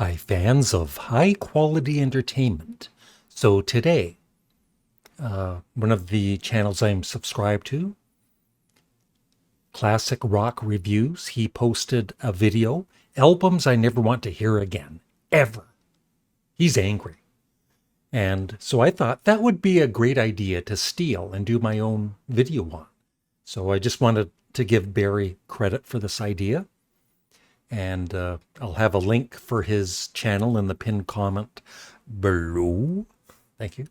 Hi, fans of high quality entertainment. So today, one of the channels I'm subscribed to, Classic Rock Reviews, he posted a video, albums I never want to hear again, ever. He's angry. And so I thought that would be a great idea to steal and do my own video on. So I just wanted to give Barry credit for this idea. And I'll have a link for his channel in the pinned comment below. Thank you.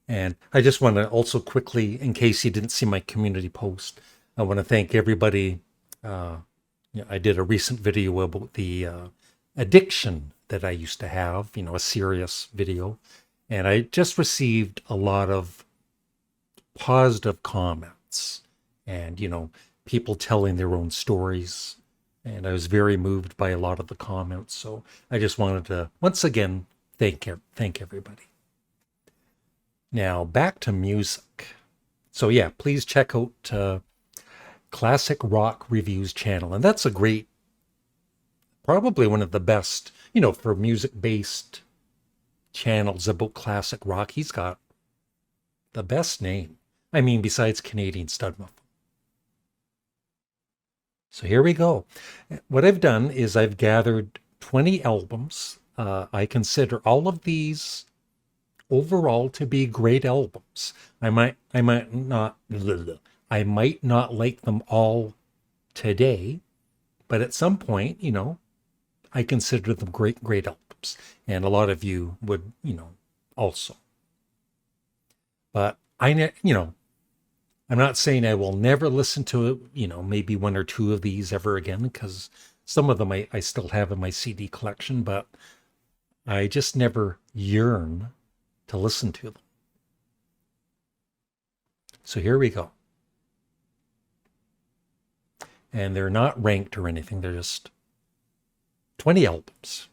And I just want to also quickly, in case you didn't see my community post, I want to thank everybody. I did a recent video about the addiction that I used to have, a serious video. And I just received a lot of positive comments and, people telling their own stories. And I was very moved by a lot of the comments. So I just wanted to, once again, thank everybody. Now, back to music. So yeah, please check out Classic Rock Reviews channel. And that's a great, probably one of the best, for music-based channels about classic rock. He's got the best name. I mean, besides Canadian Studmuffin. So here we go. What I've done is I've gathered 20 albums. I consider all of these overall to be great albums. I might not like them all today, but at some point, I consider them great albums. And a lot of you would, also. But I'm not saying I will never listen to it, maybe one or two of these ever again, because some of them I still have in my CD collection, but I just never yearn to listen to them. So here we go. And they're not ranked or anything, they're just 20 albums.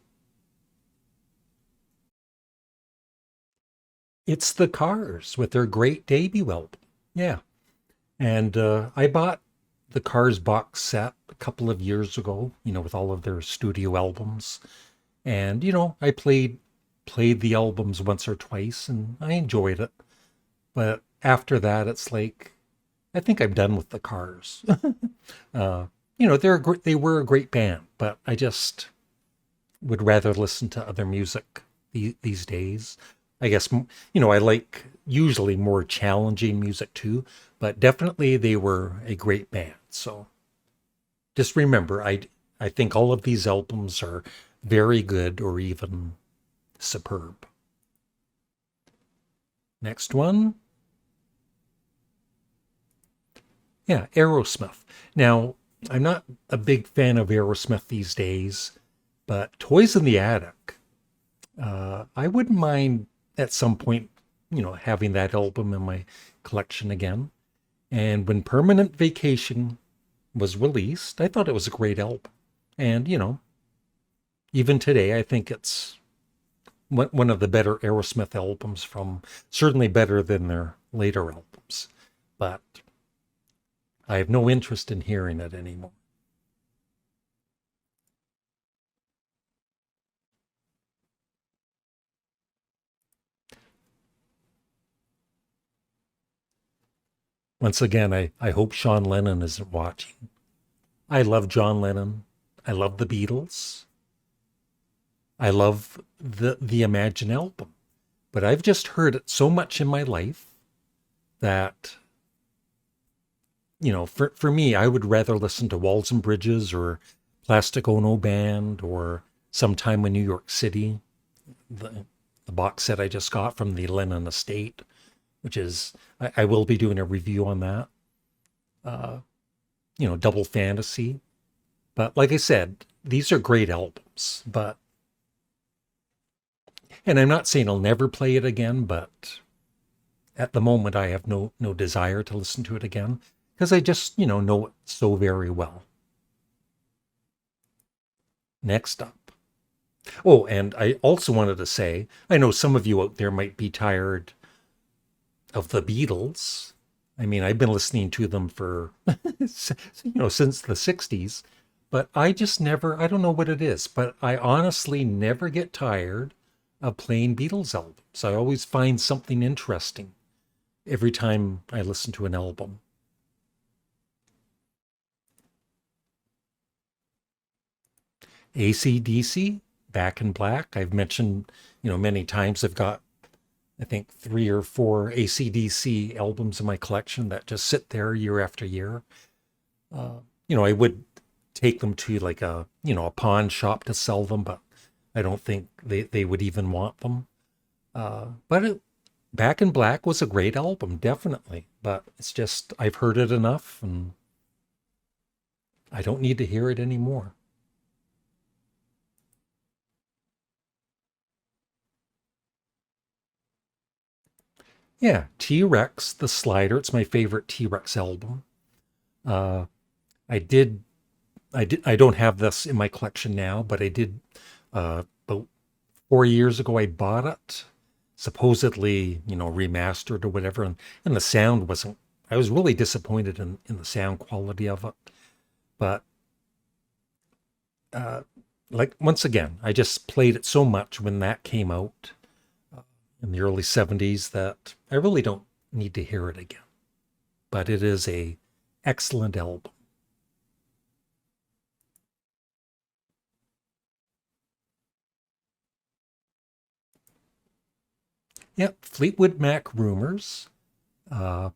It's the Cars with their great debut album. Yeah. And I bought the Cars box set a couple of years ago, with all of their studio albums. And, I played the albums once or twice and I enjoyed it. But after that, it's like, I think I'm done with the Cars. They were a great band, but I just would rather listen to other music these days. I guess, I like usually more challenging music too, but definitely they were a great band. So just remember, I think all of these albums are very good or even superb. Next one. Yeah, Aerosmith. Now, I'm not a big fan of Aerosmith these days, but Toys in the Attic, I wouldn't mind at some point, having that album in my collection again. And when Permanent Vacation was released, I thought it was a great album. And, even today, I think it's one of the better Aerosmith albums certainly better than their later albums. But I have no interest in hearing it anymore. Once again, I hope Sean Lennon isn't watching. I love John Lennon. I love the Beatles. I love the Imagine album. But I've just heard it so much in my life that, for me, I would rather listen to Walls and Bridges or Plastic Ono Band or Sometime in New York City, the box set I just got from the Lennon estate, which is, I will be doing a review on that. Double Fantasy. But like I said, these are great albums. And I'm not saying I'll never play it again, but at the moment I have no desire to listen to it again because I just, know it so very well. Next up. Oh, and I also wanted to say, I know some of you out there might be tired of the Beatles. I mean, I've been listening to them for, since the 60s. But I just never, I don't know what it is, but I honestly never get tired of playing Beatles albums. I always find something interesting every time I listen to an album. AC/DC, Back in Black. I've mentioned, many times I've got, I think, 3 or 4 AC/DC albums in my collection that just sit there year after year. I would take them to like a pawn shop to sell them, but I don't think they would even want them. But Back in Black was a great album, definitely. But it's just, I've heard it enough and I don't need to hear it anymore. Yeah, T.Rex, The Slider. It's my favorite T.Rex album. Uh, I did, I don't have this in my collection now, but I did, about 4 years ago, I bought it, supposedly, remastered or whatever. And the sound wasn't, I was really disappointed in the sound quality of it. But, uh, like, once again, I just played it so much when that came out in the early 70s that I really don't need to hear it again. But it is a excellent album. Yep, Fleetwood Mac Rumors. Uh,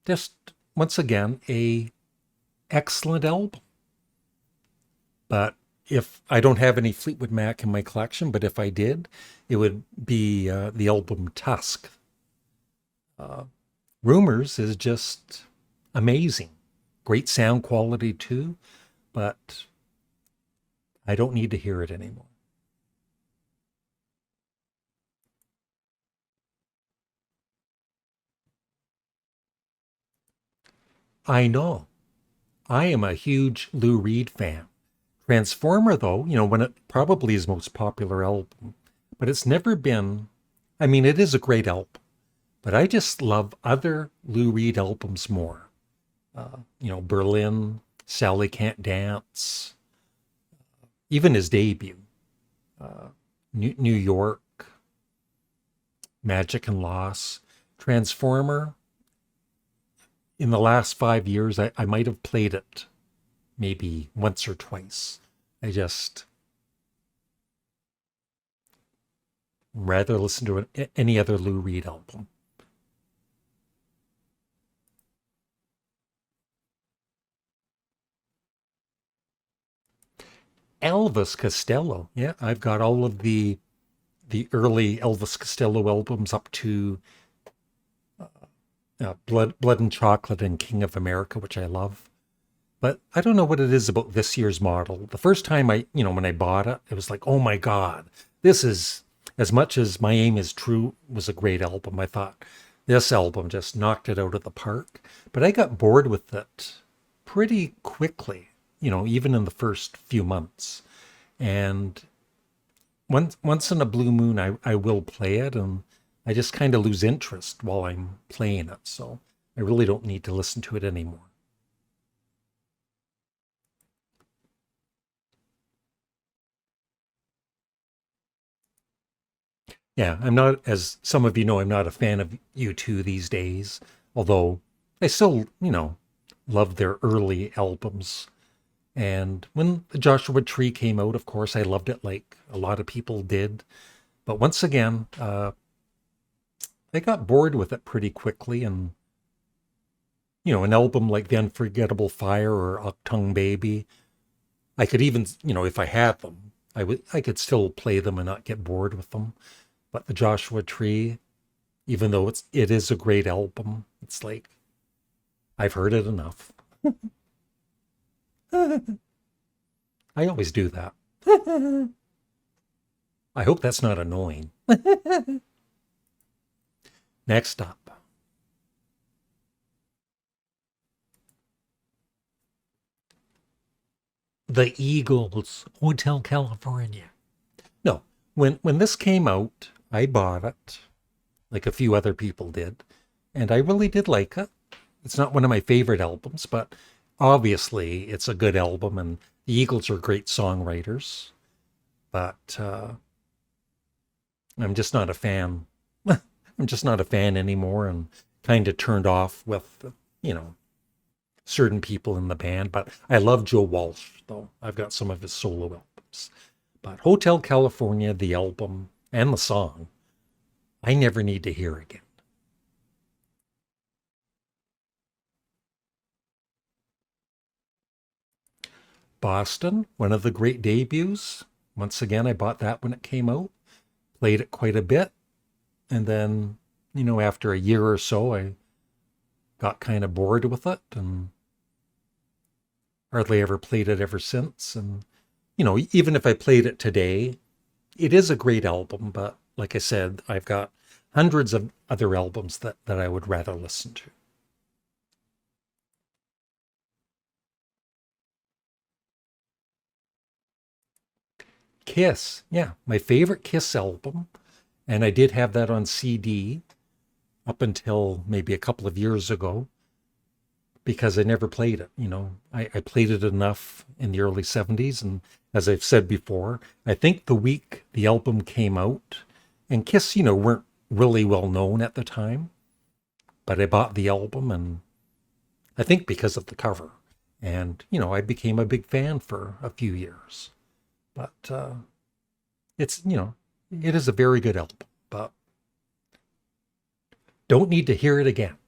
just once again a excellent album. But if I don't have any Fleetwood Mac in my collection, but if I did, it would be the album Tusk. Uh, Rumors is just amazing. Great sound quality too, but I don't need to hear it anymore. I know. I am a huge Lou Reed fan. Transformer, though, when it probably his most popular album, but it's never been, I mean, it is a great album, but I just love other Lou Reed albums more. Berlin, Sally Can't Dance, even his debut, uh, New York, Magic and Loss, Transformer. In the last 5 years, I might have played it maybe once or twice. I just rather listen to any other Lou Reed album. Elvis Costello. Yeah, I've got all of the early Elvis Costello albums up to Blood and Chocolate and King of America, which I love. But I don't know what it is about this year's model. The first time when I bought it, it was like, oh my God, this is, as much as My Aim Is True was a great album, I thought this album just knocked it out of the park. But I got bored with it pretty quickly, even in the first few months. And once in a blue moon, I will play it, and I just kind of lose interest while I'm playing it. So I really don't need to listen to it anymore. Yeah, I'm not, as some of you know, I'm not a fan of U2 these days, although I still, love their early albums. And when the Joshua Tree came out, of course, I loved it like a lot of people did. But once again, I got bored with it pretty quickly. And, an album like The Unforgettable Fire or Octung Baby, I could even, if I had them, I could still play them and not get bored with them. But the Joshua Tree, even though it is a great album, it's like I've heard it enough. I always do that. I hope that's not annoying. Next up, the Eagles, Hotel California. No, when this came out, I bought it, like a few other people did, and I really did like it. It's not one of my favorite albums, but obviously it's a good album, and The Eagles are great songwriters, but I'm just not a fan. I'm just not a fan anymore, and kind of turned off with, you know, certain people in the band. But I love Joe Walsh, though. I've got some of his solo albums. But Hotel California, the album and the song, I never need to hear again. Boston, one of the great debuts. Once again, I bought that when it came out, played it quite a bit. And then, after a year or so, I got kind of bored with it and hardly ever played it ever since. And, even if I played it today, it is a great album. But like I said, I've got hundreds of other albums that I would rather listen to. Kiss, yeah, my favorite Kiss album. And I did have that on CD up until maybe a couple of years ago because I never played it. I played it enough in the early 70s. And as I've said before, I think the week the album came out, and Kiss, weren't really well known at the time, but I bought the album, and I think because of the cover. And, I became a big fan for a few years. But it's, it is a very good album, but don't need to hear it again.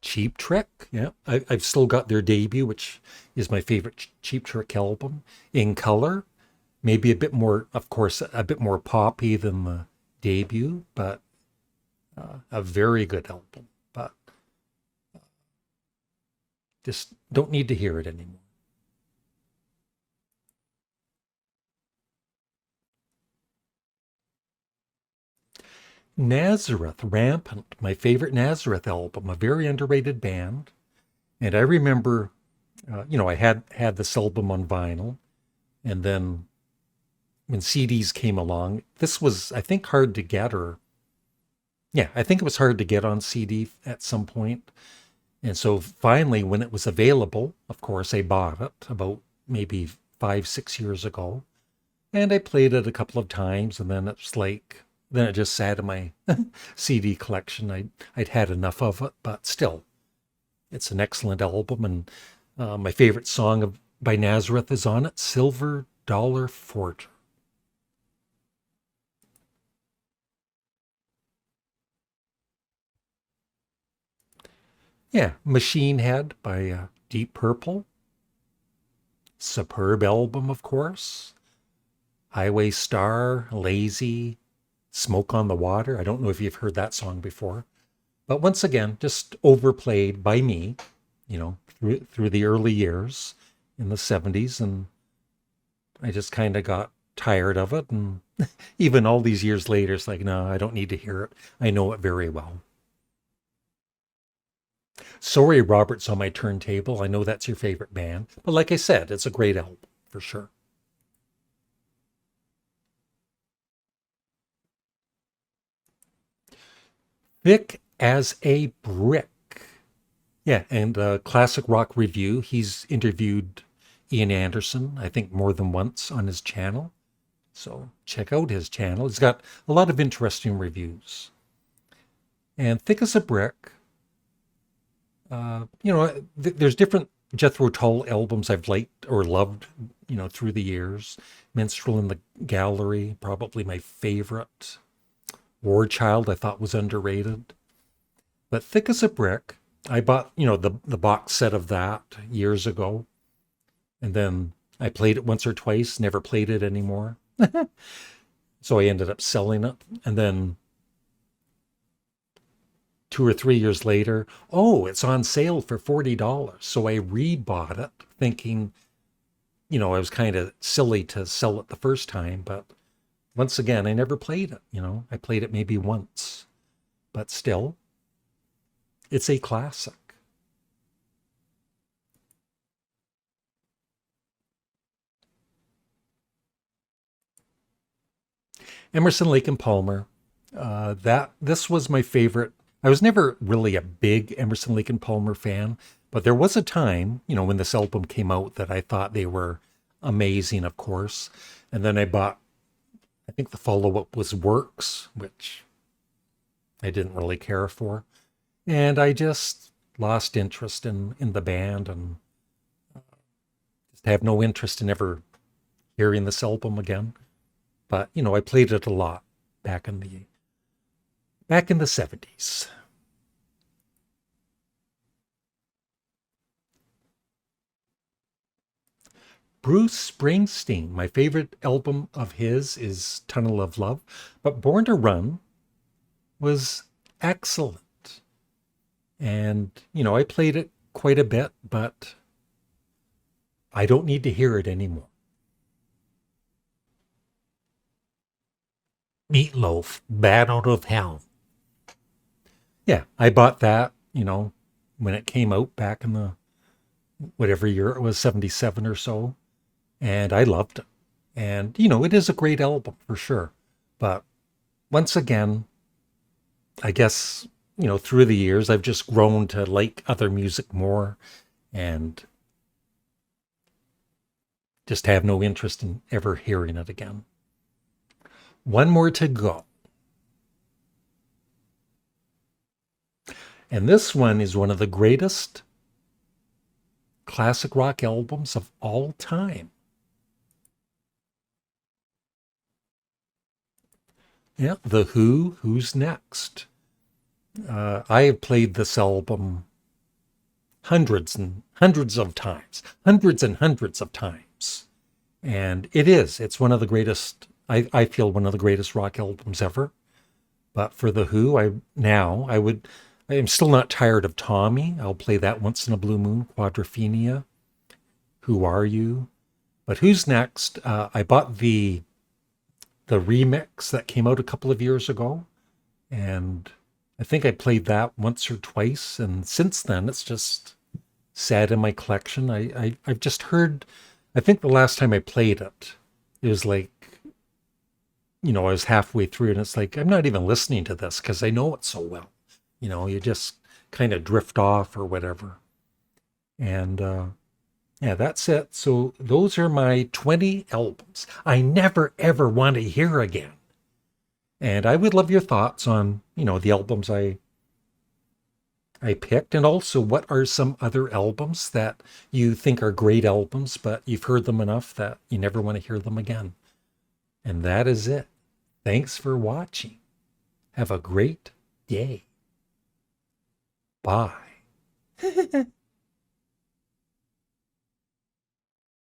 Cheap Trick, yeah. I've still got their debut, which is my favorite Cheap Trick album. In color, maybe a bit more, of course, a bit more poppy than the debut, but a very good album. But just don't need to hear it anymore. Nazareth, Rampant, my favorite Nazareth album, a very underrated band. And I remember, I had this album on vinyl, and then when CDs came along, this was, I think, hard to get, or yeah, I think it was hard to get on CD at some point. And so finally, when it was available, of course, I bought it about maybe 5, 6 years ago. And I played it a couple of times, and then it's like, then it just sat in my CD collection. I'd had enough of it, but still, it's an excellent album. And my favorite song by Nazareth is on it, Silver Dollar Fort. Yeah, Machine Head by Deep Purple. Superb album, of course. Highway Star, Lazy, Smoke on the Water. I don't know if you've heard that song before. But once again, just overplayed by me, through the early years in the 70s. And I just kind of got tired of it. And even all these years later, it's like, no, I don't need to hear it. I know it very well. Sorry, Robert's on my turntable. I know that's your favorite band. But like I said, it's a great album for sure. Thick as a brick. Yeah, and Classic Rock Review, he's interviewed Ian Anderson, I think more than once on his channel. So check out his channel. He's got a lot of interesting reviews. And Thick as a Brick, there's different Jethro Tull albums I've liked or loved, through the years. Minstrel in the Gallery, probably my favorite. War Child, I thought was underrated. But Thick as a Brick, I bought, the box set of that years ago. And then I played it once or twice, never played it anymore. So I ended up selling it. And then 2 or 3 years later, oh, it's on sale for $40. So I rebought it thinking, I was kind of silly to sell it the first time. But once again, I never played it. I played it maybe once. But still, it's a classic. Emerson, Lake and Palmer. This was my favorite I was never really a big Emerson, Lake and Palmer fan, but there was a time, when this album came out that I thought they were amazing, of course. And then I bought, I think the follow-up was Works, which I didn't really care for. And I just lost interest in the band and just have no interest in ever hearing this album again. But, I played it a lot back in the 70s. Bruce Springsteen, my favorite album of his is Tunnel of Love, but Born to Run was excellent. And, I played it quite a bit, but I don't need to hear it anymore. Meatloaf, Bad Out of Hell. Yeah, I bought that, when it came out back in the whatever year it was, 77 or so. And I loved it. And, it is a great album for sure. But once again, I guess, through the years, I've just grown to like other music more and just have no interest in ever hearing it again. One more to go. And this one is one of the greatest classic rock albums of all time. Yeah, The Who, Who's Next? I have played this album hundreds and hundreds of times, hundreds and hundreds of times. And it's one of the greatest, I feel one of the greatest rock albums ever. But for The Who, I am still not tired of Tommy. I'll play that once in a blue moon, Quadrophenia. Who Are You? But Who's Next? I bought the remix that came out a couple of years ago, and I think I played that once or twice, and since then it's just sat in my collection. I've just heard, I think the last time I played it, it was like, I was halfway through and it's like, I'm not even listening to this because I know it so well. You just kind of drift off or whatever. And yeah, that's it. So those are my 20 albums I never ever want to hear again. And I would love your thoughts on, the albums I picked, and also what are some other albums that you think are great albums, but you've heard them enough that you never want to hear them again. And that is it. Thanks for watching. Have a great day. Bye.